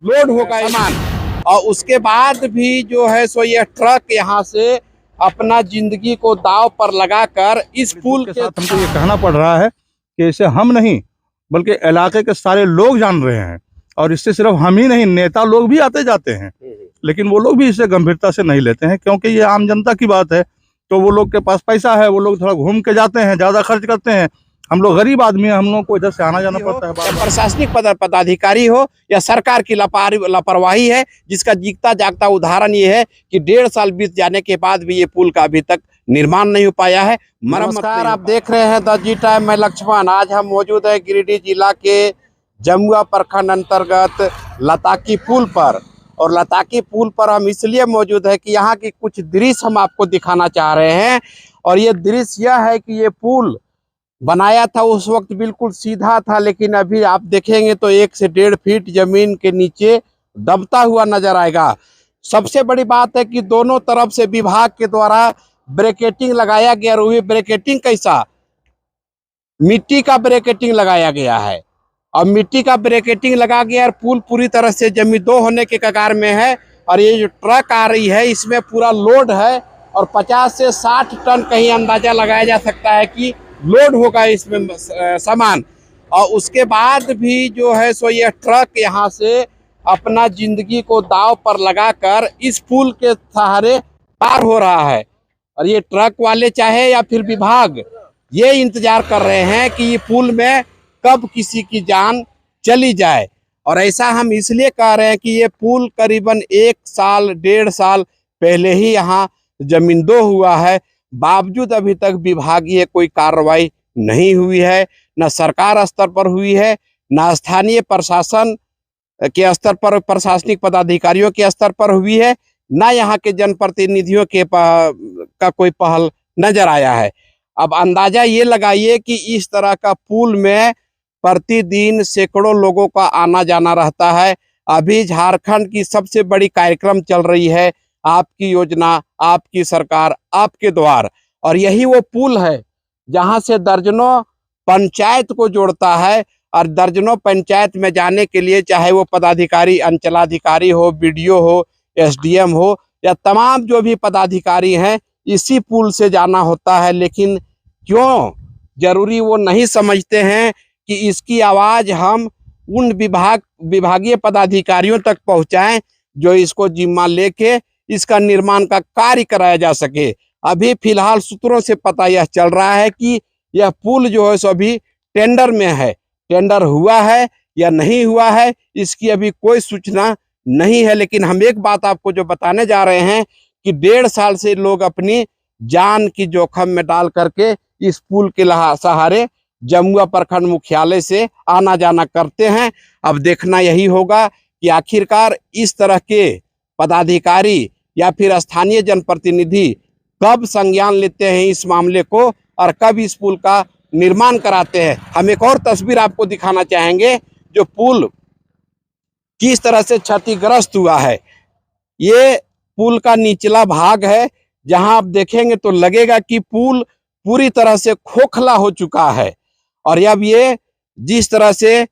Load होगा सामान, और उसके बाद भी जो है सो ये ट्रक यहाँ से अपना जिंदगी को दांव पर लगाकर इस पुल के साथ हमको ये कहना पड़ रहा है कि इसे हम नहीं बल्कि इलाके के सारे लोग जान रहे हैं, और इससे सिर्फ हम ही नहीं, नेता लोग भी आते जाते हैं, लेकिन वो लोग भी इसे गंभीरता से नहीं लेते हैं, क्योंकि ये आम जनता की बात है। तो वो लोग के पास पैसा है, वो लोग थोड़ा घूम के जाते हैं, ज़्यादा खर्च करते हैं। हम लोग गरीब आदमी हैं, हम लोगों को इधर से आना जाना पड़ता है। प्रशासनिक पदाधिकारी हो या सरकार की लापरवाही है, जिसका जीता जागता उदाहरण ये है कि 1.5 साल बीत जाने के बाद भी ये पुल का अभी तक निर्माण नहीं हो पाया है। नमस्कार, आप देख रहे हैं द जी टाइम, मैं लक्ष्मण। आज हम मौजूद है गिरिडीह जिला के जमुआ प्रखंड अंतर्गत लताकी पुल पर, और लताकी पुल पर हम इसलिए मौजूद है कि यहाँ की कुछ दृश्य हम आपको दिखाना चाह रहे हैं। और ये दृश्य यह है कि ये पुल बनाया था उस वक्त बिल्कुल सीधा था, लेकिन अभी आप देखेंगे तो 1 से 1.5 फीट जमीन के नीचे दबता हुआ नजर आएगा। सबसे बड़ी बात है कि दोनों तरफ से विभाग के द्वारा ब्रैकेटिंग लगाया गया, और ब्रैकेटिंग कैसा, मिट्टी का ब्रैकेटिंग लगाया गया है, और मिट्टी का ब्रैकेटिंग लगा गया, और पुल पूरी तरह से जमी 2 होने के कगार में है। और ये जो ट्रक आ रही है इसमें पूरा लोड है, और 50 से 60 टन कहीं अंदाजा लगाया जा सकता है कि लोड होगा इसमें सामान। और उसके बाद भी जो है सो ये ट्रक यहाँ से अपना जिंदगी को दांव पर लगाकर इस पुल के सहारे पार हो रहा है। और ये ट्रक वाले चाहे या फिर विभाग ये इंतजार कर रहे हैं कि ये पुल में कब किसी की जान चली जाए। और ऐसा हम इसलिए कह रहे हैं कि ये पुल करीबन 1 साल 1.5 साल पहले ही यहाँ जमींदोज हुआ है, बावजूद अभी तक विभागीय कोई कार्रवाई नहीं हुई है, न सरकार स्तर पर हुई है, न स्थानीय प्रशासन के स्तर पर, प्रशासनिक पदाधिकारियों के स्तर पर हुई है, न यहाँ के जनप्रतिनिधियों के का कोई पहल नजर आया है। अब अंदाजा ये लगाइए कि इस तरह का पुल में प्रतिदिन सैकड़ों लोगों का आना जाना रहता है। अभी झारखंड की सबसे बड़ी कार्यक्रम चल रही है, आपकी योजना, आपकी सरकार, आपके द्वार। और यही वो पुल है जहां से दर्जनों पंचायत को जोड़ता है, और दर्जनों पंचायत में जाने के लिए चाहे वो पदाधिकारी, अंचलाधिकारी हो, बीडीओ हो, एसडीएम हो, या तमाम जो भी पदाधिकारी हैं, इसी पुल से जाना होता है। लेकिन क्यों जरूरी वो नहीं समझते हैं कि इसकी आवाज़ हम उन विभागीय पदाधिकारियों तक पहुंचाएं जो इसको जिम्मा लेके इसका निर्माण का कार्य कराया जा सके। अभी फिलहाल सूत्रों से पता यह चल रहा है कि यह पुल जो है सो अभी टेंडर में है। टेंडर हुआ है या नहीं हुआ है इसकी अभी कोई सूचना नहीं है। लेकिन हम एक बात आपको जो बताने जा रहे हैं कि 1.5 साल से लोग अपनी जान की जोखिम में डाल करके इस पुल के सहारे जमुआ प्रखंड मुख्यालय से आना जाना करते हैं। अब देखना यही होगा कि आखिरकार इस तरह के पदाधिकारी या फिर स्थानीय जनप्रतिनिधि कब संज्ञान लेते हैं इस मामले को, और कब इस पुल का निर्माण कराते हैं। हम एक और तस्वीर आपको दिखाना चाहेंगे जो पुल किस तरह से क्षतिग्रस्त हुआ है। ये पुल का निचला भाग है, जहां आप देखेंगे तो लगेगा कि पुल पूरी तरह से खोखला हो चुका है। और अब ये जिस तरह से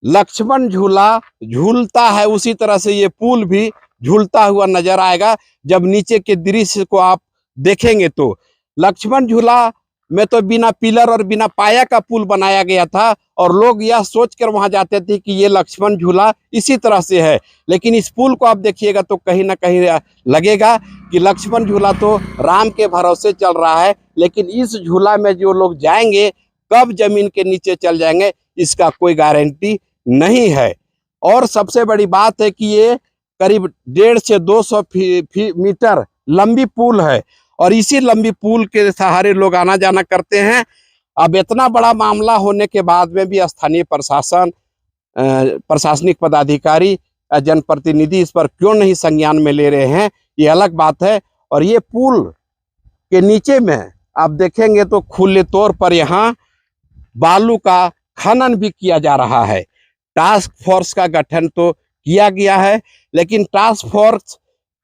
लक्ष्मण झूला झूलता है उसी तरह से ये पुल भी झूलता हुआ नजर आएगा। जब नीचे के दृश्य को आप देखेंगे तो लक्ष्मण झूला में तो बिना पिलर और बिना पाया का पुल बनाया गया था, और लोग यह सोचकर वहां जाते थे कि ये लक्ष्मण झूला इसी तरह से है। लेकिन इस पुल को आप देखिएगा तो कहीं ना कहीं लगेगा कि लक्ष्मण झूला तो राम के भरोसे चल रहा है, लेकिन इस झूला में जो लोग जाएंगे कब जमीन के नीचे चल जाएंगे इसका कोई गारंटी नहीं है। और सबसे बड़ी बात है कि ये करीब 150 से 200 मीटर लंबी पुल है, और इसी लंबी पुल के सहारे लोग आना जाना करते हैं। अब इतना बड़ा मामला होने के बाद में भी स्थानीय प्रशासन, प्रशासनिक पदाधिकारी, जनप्रतिनिधि इस पर क्यों नहीं संज्ञान में ले रहे हैं, ये अलग बात है। और ये पुल के नीचे में आप देखेंगे तो खुले तौर पर यहाँ बालू का खनन भी किया जा रहा है। टास्क फोर्स का गठन तो किया गया है, लेकिन टास्क फोर्स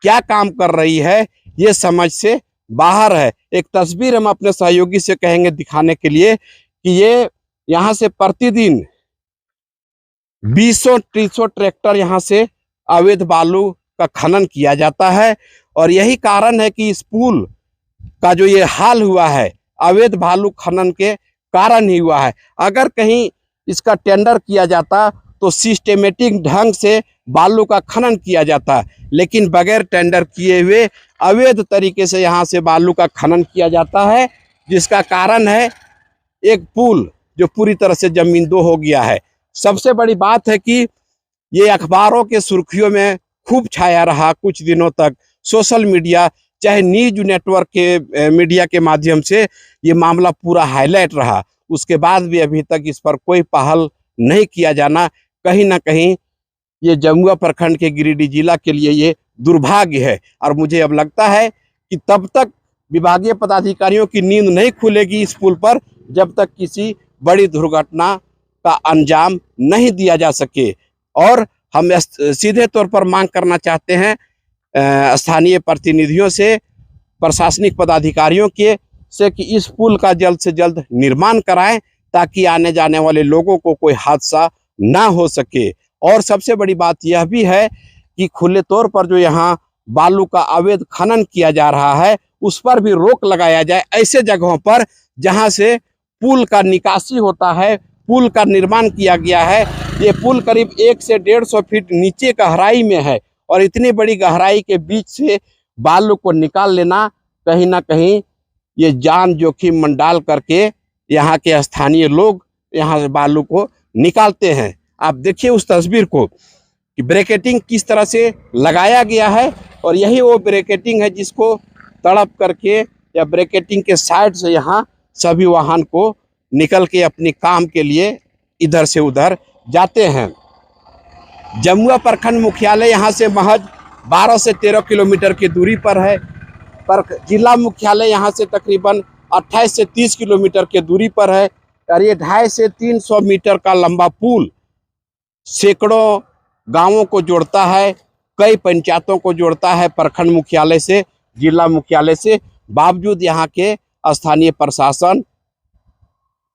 क्या काम कर रही है ये समझ से बाहर है। एक तस्वीर हम अपने सहयोगी से कहेंगे दिखाने के लिए कि ये यहाँ से प्रतिदिन 20-30 ट्रैक्टर यहाँ से अवैध बालू का खनन किया जाता है। और यही कारण है कि इस पुल का जो ये हाल हुआ है अवैध बालू खनन के कारण ही हुआ है। अगर कहीं इसका टेंडर किया जाता तो सिस्टेमेटिक ढंग से बालू का खनन किया जाता, लेकिन बगैर टेंडर किए हुए अवैध तरीके से यहाँ से बालू का खनन किया जाता है, जिसका कारण है एक पुल जो पूरी तरह से जमींदोज हो गया है। सबसे बड़ी बात है कि ये अखबारों के सुर्खियों में खूब छाया रहा कुछ दिनों तक। सोशल मीडिया चाहे न्यूज नेटवर्क के मीडिया के माध्यम से ये मामला पूरा हाईलाइट रहा। उसके बाद भी अभी तक इस पर कोई पहल नहीं किया जाना कहीं ना कहीं ये जमुआ प्रखंड के गिरिडीह जिला के लिए ये दुर्भाग्य है। और मुझे अब लगता है कि तब तक विभागीय पदाधिकारियों की नींद नहीं खुलेगी इस पुल पर जब तक किसी बड़ी दुर्घटना का अंजाम नहीं दिया जा सके। और हम सीधे तौर पर मांग करना चाहते हैं स्थानीय प्रतिनिधियों से, प्रशासनिक पदाधिकारियों के से कि इस पुल का जल्द से जल्द निर्माण कराएं ताकि आने जाने वाले लोगों को कोई हादसा ना हो सके। और सबसे बड़ी बात यह भी है कि खुले तौर पर जो यहाँ बालू का अवैध खनन किया जा रहा है उस पर भी रोक लगाया जाए। ऐसे जगहों पर जहाँ से पुल का निकासी होता है, पुल का निर्माण किया गया है। ये पुल करीब 100 से 150 फीट नीचे गहराई में है और इतनी बड़ी गहराई के बीच से बालू को निकाल लेना कहीं ना कहीं ये जान जोखिम में डाल करके यहाँ के स्थानीय लोग यहाँ से बालू को निकालते हैं। आप देखिए उस तस्वीर को कि ब्रैकेटिंग किस तरह से लगाया गया है और यही वो ब्रैकेटिंग है जिसको तड़प करके या ब्रैकेटिंग के साइड से यहाँ सभी वाहन को निकल के अपने काम के लिए इधर से उधर जाते हैं। जमुआ प्रखंड मुख्यालय यहाँ से महज 12 से 13 किलोमीटर की दूरी पर है, पर जिला मुख्यालय यहाँ से तकरीबन 28 से 30 किलोमीटर की दूरी पर है। और ये 250 से 300 मीटर का लंबा पुल सैकड़ों गांवों को जोड़ता है, कई पंचायतों को जोड़ता है प्रखंड मुख्यालय से, जिला मुख्यालय से। बावजूद यहाँ के स्थानीय प्रशासन,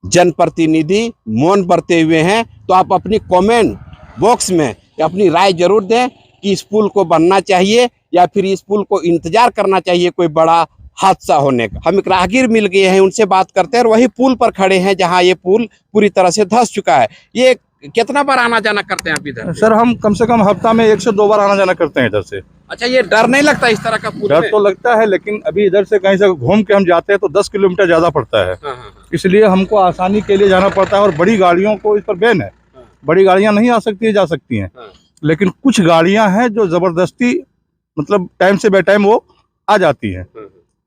जनप्रतिनिधि मौन बरते हुए हैं। तो आप अपनी कमेंट बॉक्स में अपनी राय जरूर दें कि इस पुल को बनना चाहिए या फिर इस पुल को इंतजार करना चाहिए कोई बड़ा हादसा होने का। हम एक राहगीर मिल गए हैं, उनसे बात करते हैं और वही पुल पर खड़े हैं जहां ये पुल पूरी तरह से धंस चुका है। ये कितना बार आना जाना करते हैं आप इधर? सर हम कम से कम हफ्ता में 1 से 2 बार आना जाना करते हैं इधर से। अच्छा, ये डर नहीं लगता इस तरह का पुल डर तो लगता है, लेकिन अभी इधर से कहीं से घूम के हम जाते हैं तो 10 किलोमीटर ज्यादा पड़ता है। इसलिए हमको आसानी के लिए जाना पड़ता है और बड़ी गाड़ियों को इस पर बैन है। बड़ी गाड़ियां नहीं आ सकती है, जा सकती हैं, लेकिन कुछ गाड़ियां हैं जो जबरदस्ती मतलब टाइम से बेटाइम वो आ जाती हैं।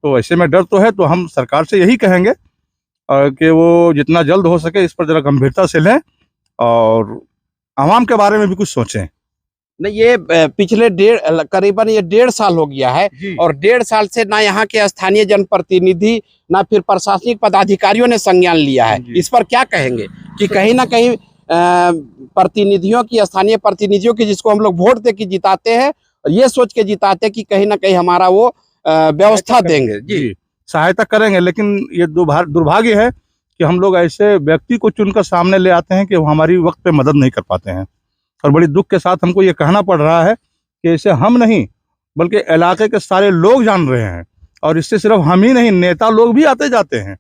तो ऐसे में डर तो है। तो हम सरकार से यही कहेंगे कि वो जितना जल्द हो सके इस पर जरा गंभीरता से लें और आवाम के बारे में भी कुछ सोचें। नहीं, ये पिछले करीबन ये 1.5 साल हो गया है और 1.5 साल से ना यहाँ के स्थानीय जनप्रतिनिधि ना फिर प्रशासनिक पदाधिकारियों ने संज्ञान लिया है। इस पर क्या कहेंगे कि कहीं ना कहीं प्रतिनिधियों की, स्थानीय प्रतिनिधियों की, जिसको हम लोग वोट दे के जिताते हैं और ये सोच के जिताते हैं कि कहीं ना कहीं हमारा वो व्यवस्था देंगे, जी सहायता करेंगे, लेकिन ये दुर्भाग्य है कि हम लोग ऐसे व्यक्ति को चुनकर सामने ले आते हैं कि वो हमारी वक्त पे मदद नहीं कर पाते हैं। और बड़ी दुख के साथ हमको ये कहना पड़ रहा है कि इसे हम नहीं बल्कि इलाके के सारे लोग जान रहे हैं। और इससे सिर्फ हम ही नहीं, नेता लोग भी आते जाते हैं,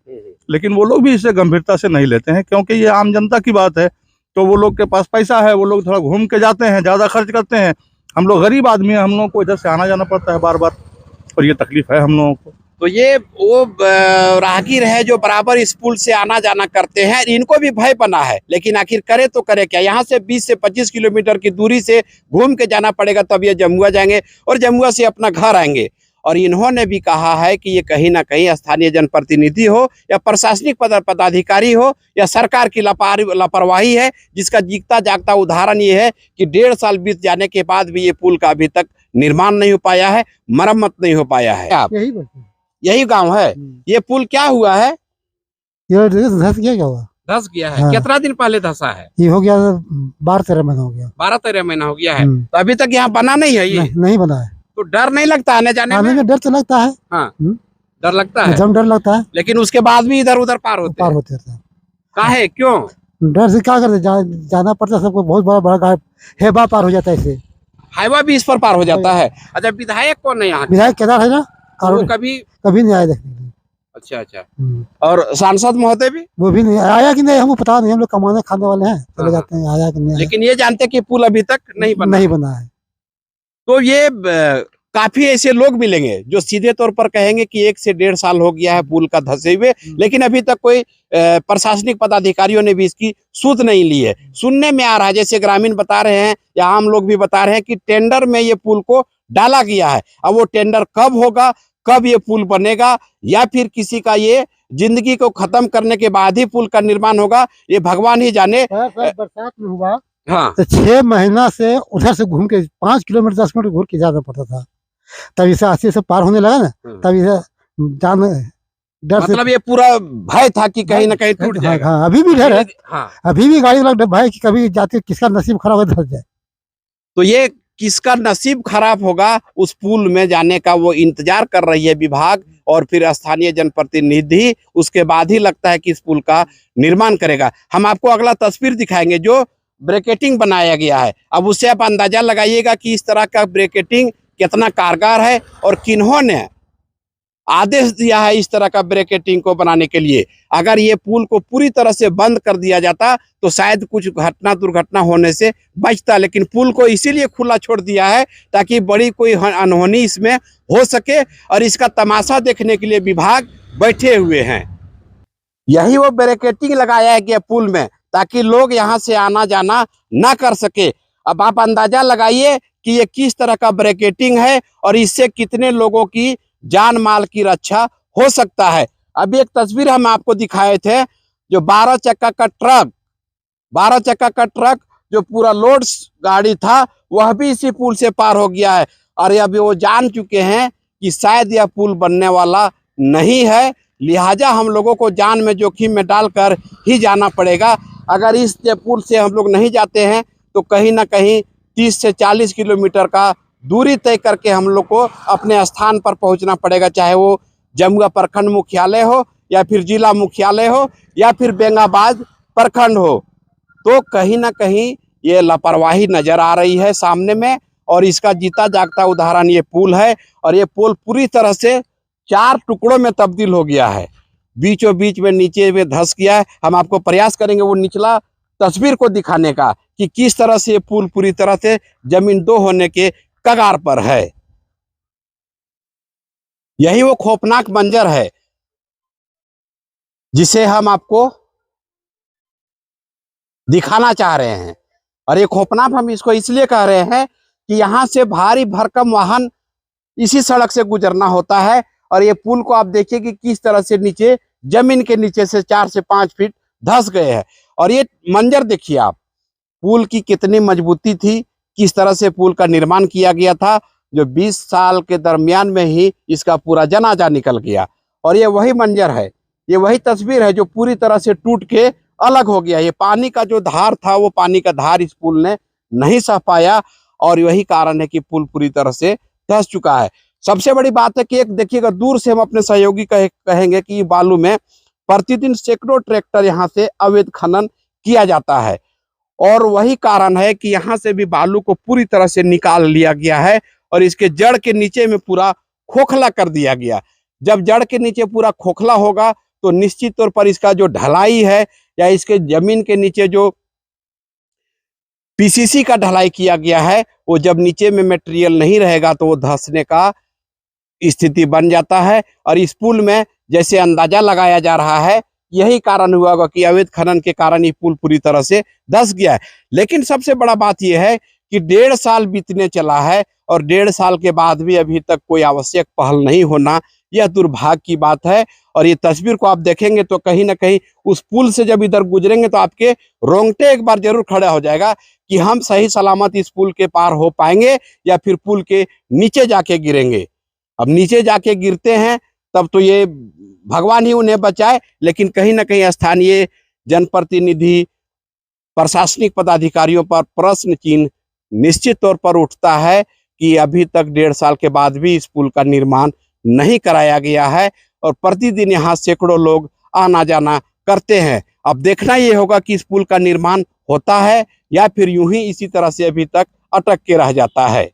लेकिन वो लोग भी इसे गंभीरता से नहीं लेते हैं क्योंकि ये आम जनता की बात है। तो वो लोग के पास पैसा है, वो लोग थोड़ा घूम के जाते हैं, ज़्यादा खर्च करते हैं। हम लोग गरीब आदमी हैं, हम लोगों को इधर से आना जाना पड़ता है बार बार और ये तकलीफ है हम लोगों को। तो ये वो राहगीर है जो बराबर इस पुल से आना जाना करते हैं, इनको भी भय बना है, लेकिन आखिर करे तो करे क्या। यहाँ से 20 से 25 किलोमीटर की दूरी से घूम के जाना पड़ेगा तब ये जमुआ जाएंगे और जमुआ से अपना घर आएंगे। और इन्होंने भी कहा है कि ये कहीं ना कहीं स्थानीय जनप्रतिनिधि हो या प्रशासनिक पदाधिकारी हो या सरकार की लापरवाही है, जिसका जीता जागता उदाहरण ये है कि 1.5 साल बीत जाने के बाद भी ये पुल का अभी तक निर्माण नहीं हो पाया है, मरम्मत नहीं हो पाया है। आप यही गांव है? ये पुल क्या हुआ है? ये धस गया, क्या हुआ? धस गया है। हाँ। कितना दिन पहले धसा है? ये हो गया 12-13 महीना हो गया। 12-13 महीना हो गया है। तो अभी तक यहाँ बना नहीं है ये? नहीं बना है। तो डर नहीं लगता आने जाने आने में? डर तो लगता है। हाँ, डर लगता है, एकदम डर लगता है, लेकिन उसके बाद भी इधर उधर पार होते रहते हैं। काहे, क्यों? डर से क्या करते जाना पड़ता है सबको, बहुत बड़ा बड़ा हेबा पार हो जाता है इससे। हाईवा भी इस पर पार हो जाता है। अच्छा, विधायक कौन है यहाँ के? विधायक केदार है ना, वो कभी कभी नहीं आया देखने के लिए। अच्छा अच्छा। और सांसद महोदय भी? वो भी नहीं आया कि नहीं हमको पता नहीं, हम लोग कमाने खाने वाले हैं, चले हाँ। जाते हैं, आया कि नहीं आया। लेकिन ये जानते हैं कि पुल अभी तक नहीं बना नहीं बना है। तो ये काफी ऐसे लोग मिलेंगे जो सीधे तौर पर कहेंगे कि 1 से 1.5 साल हो गया है पुल का धंसे हुए, लेकिन अभी तक कोई प्रशासनिक पदाधिकारियों ने भी इसकी सूद नहीं ली है। सुनने में आ रहा है, जैसे ग्रामीण बता रहे हैं या आम लोग भी बता रहे हैं कि टेंडर में ये पुल को डाला गया है। अब वो टेंडर कब होगा, कब ये पुल बनेगा, या फिर किसी का ये जिंदगी को खत्म करने के बाद ही पुल का निर्माण होगा, ये भगवान ही जाने। बरसात में हुआ हाँ, तो 6 महीना से उधर से घूम के 5 किलोमीटर 10 किलोमीटर घूम के जाना पड़ता था। तब इसे अस्सी से पार होने लगा ना, तब इसे जान डर से, मतलब ये पूरा भय था कि कहीं ना कहीं टूट जाएगा। हाँ, अभी भी डर है। हाँ, अभी भी गाड़ी वाला भय कि कभी जाते किसका नसीब खराब हो धस जाए। तो ये किसका नसीब खराब होगा उस पुल में जाने का वो इंतजार कर रही है विभाग और फिर स्थानीय जनप्रतिनिधि, उसके बाद ही लगता है कि इस पुल का निर्माण करेगा। हम आपको अगला तस्वीर दिखाएंगे जो ब्रैकेटिंग बनाया गया है। अब उससे आप अंदाजा लगाइएगा कि इस तरह का ब्रैकेटिंग कितना कारगर है और किन्होंने आदेश दिया है इस तरह का ब्रैकेटिंग को बनाने के लिए। अगर ये पुल को पूरी तरह से बंद कर दिया जाता तो शायद कुछ दुर्घटना होने से बचता, लेकिन पुल को इसीलिए खुला छोड़ दिया है ताकि बड़ी कोई अनहोनी इसमें हो सके, और इसका तमाशा देखने के लिए विभाग बैठे हुए हैं। यही वो ब्रैकेटिंग लगाया है कि पुल में, ताकि लोग यहाँ से आना जाना ना कर सके। अब आप अंदाजा लगाइए कि ये किस तरह का ब्रैकेटिंग है और इससे कितने लोगों की जान माल की रक्षा हो सकता है। अभी एक तस्वीर हम आपको दिखाए थे, जो 12 चक्का का ट्रक जो पूरा लोड गाड़ी था वह भी इसी पुल से पार हो गया है, और अभी वो जान चुके हैं कि शायद यह पुल बनने वाला नहीं है, लिहाजा हम लोगों को जान में जोखिम में डालकर ही जाना पड़ेगा। अगर इस पुल से हम लोग नहीं जाते हैं तो कहीं ना कहीं 30 से 40 किलोमीटर का दूरी तय करके हम लोग को अपने स्थान पर पहुंचना पड़ेगा, चाहे वो जमुआ प्रखंड मुख्यालय हो या फिर जिला मुख्यालय हो या फिर बेंगाबाद प्रखंड हो। तो कहीं ना कहीं ये लापरवाही नजर आ रही है सामने में, और इसका जीता जागता उदाहरण ये पुल है। और ये पुल पूरी तरह से 4 टुकड़ों में तब्दील हो गया है, बीचों बीच में नीचे में धंस गया है। हम आपको प्रयास करेंगे वो निचला तस्वीर को दिखाने का कि किस तरह से ये पुल पूरी तरह से जमीन दो होने के कगार पर है। यही वो खौफनाक मंजर है जिसे हम आपको दिखाना चाह रहे हैं। और ये खौफनाक हम इसको इसलिए कह रहे हैं कि यहाँ से भारी भरकम वाहन इसी सड़क से गुजरना होता है, और ये पुल को आप देखिए कि किस तरह से नीचे जमीन के नीचे से 4 से 5 फीट धंस गए हैं। और ये मंजर देखिए आप, पुल की कितनी मजबूती थी, किस तरह से पुल का निर्माण किया गया था, जो 20 साल के दरमियान में ही इसका पूरा जनाजा निकल गया। और ये वही मंजर है, ये वही तस्वीर है जो पूरी तरह से टूट के अलग हो गया। ये पानी का जो धार था, वो पानी का धार इस पुल ने नहीं सह पाया, और यही कारण है कि पुल पूरी तरह से धंस चुका है। सबसे बड़ी बात है कि एक देखिएगा, दूर से हम अपने सहयोगी कहेंगे कि बालू में प्रतिदिन सैकड़ों ट्रैक्टर यहाँ से अवैध खनन किया जाता है, और वही कारण है कि यहाँ से भी बालू को पूरी तरह से निकाल लिया गया है और इसके जड़ के नीचे में पूरा खोखला कर दिया गया। जब जड़ के नीचे पूरा खोखला होगा तो निश्चित तौर पर इसका जो ढलाई है या इसके जमीन के नीचे जो पीसीसी का ढलाई किया गया है, वो जब नीचे में मटेरियल नहीं रहेगा तो वो धंसने का स्थिति बन जाता है। और इस पुल में जैसे अंदाजा लगाया जा रहा है, यही कारण हुआ होगा कि अवैध खनन के कारण ये पुल पूरी तरह से धंस गया है। लेकिन सबसे बड़ा बात यह है कि 1.5 साल बीतने चला है और 1.5 साल के बाद भी अभी तक कोई आवश्यक पहल नहीं होना, यह दुर्भाग्य की बात है। और ये तस्वीर को आप देखेंगे तो कहीं ना कहीं उस पुल से जब इधर गुजरेंगे तो आपके रोंगटे एक बार जरूर खड़ा हो जाएगा कि हम सही सलामत इस पुल के पार हो पाएंगे या फिर पुल के नीचे जाके गिरेंगे। अब नीचे जाके गिरते हैं तब तो ये भगवान ही उन्हें बचाए, लेकिन कहीं ना कहीं स्थानीय जनप्रतिनिधि, प्रशासनिक पदाधिकारियों पर प्रश्न चिन्ह निश्चित तौर पर उठता है कि अभी तक 1.5 साल के बाद भी इस पुल का निर्माण नहीं कराया गया है, और प्रतिदिन यहाँ सैकड़ों लोग आना जाना करते हैं। अब देखना ये होगा कि इस पुल का निर्माण होता है या फिर यूं ही इसी तरह से अभी तक अटक के रह जाता है।